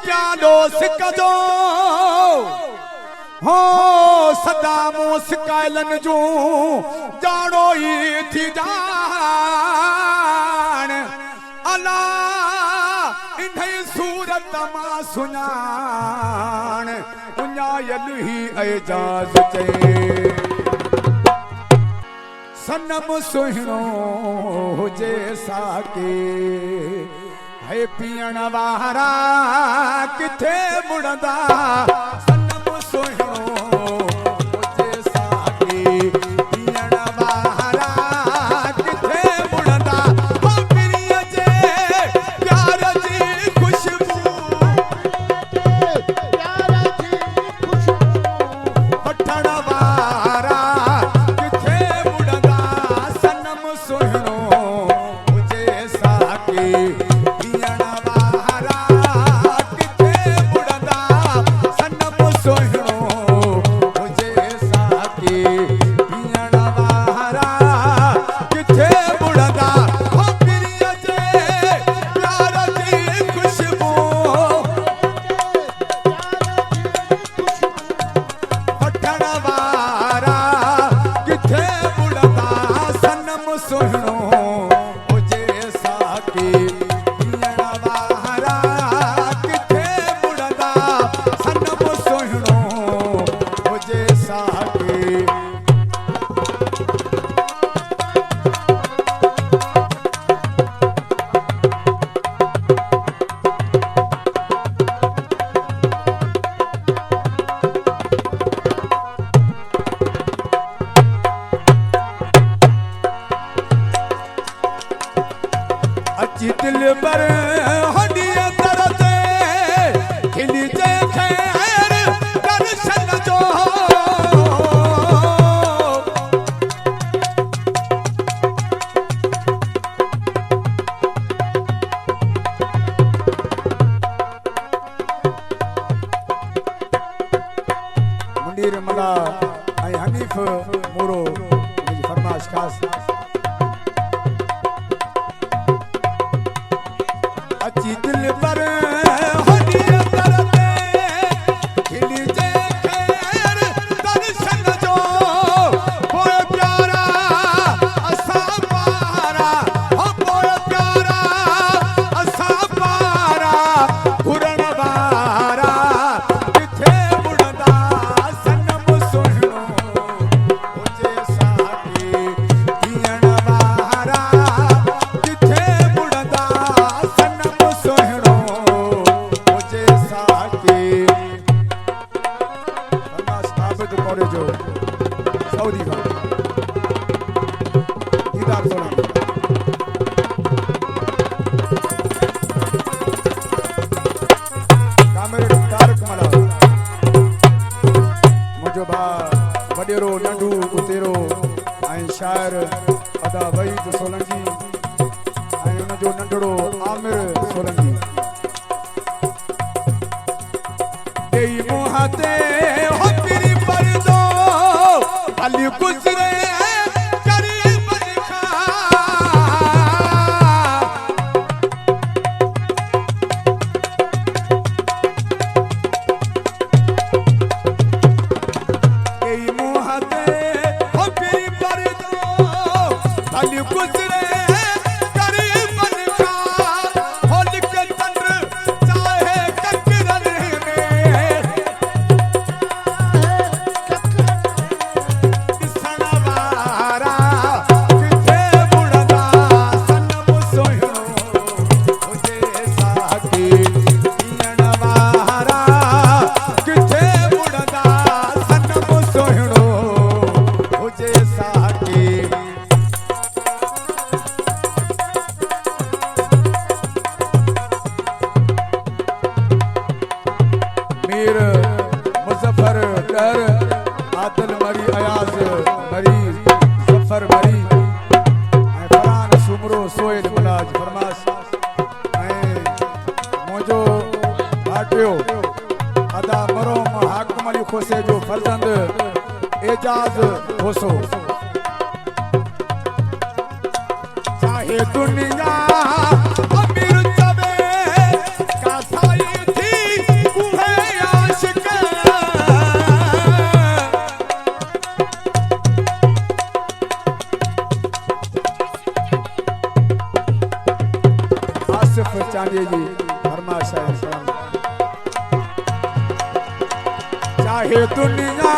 प्यालो सिकजो हो सदा मुस्काइलन जो जानो ही थी जान अला इन्हें सूरत मा सुनान उन्यायल ही एजाज चे सनम सुहिणो हुजे साके है पियण वारा किथे मुड़दा सनम सुहिणो हुजे साके पियण वारा किथे मुड़दा हो प्रिय जे प्यार जी खुशबू वठण वारा किथे मुड़दा सनम सुहिणो हुजे साके दिल पर हडिया तरते खिली जे खैर दर्शन जो मुंडीर मला ऐं हनीफ मोरो मुंहिंजी फरमाइश ख़ास अच्छी दिल पर हडिया तरते खिली जे खैर दर्शन जो पोए प्यारा असा पारा हो पोए प्यारा असा पारा घुरण वारा किथे मुड़दा सनम सुहिणो हुजे साके पियण वारा किथे मुड़दा सुहिणो हुजे साके फरमाइश आबिद करे जो सऊदी का दीदार सोना कामेरे तारक मला मुझो भा वडेरो नंढू उतेरो ऐं शायर अदा वहीद सोलंकी ऐं उन जो नंढड़ो आमिर सोलंकी देई मुहाते हो तेरी परदो अली गुजरे करीब लिखा देई मुहाते हो तेरी परदो अली गुजरे मीर मुजफ्फर डर आदिल मरी अयाज मरी जफर मरी ऐं फरान सुमरो सोहेल मलाज फरमास ऐं मुंहिंजो भाटियो अदा मरोम हाकिम अली खोसे जो फर्जंद एजाज होसो चाहे दुनिया अमीर चवे का साई थी चांदी जी फरमाइश है। चाहे दुनिया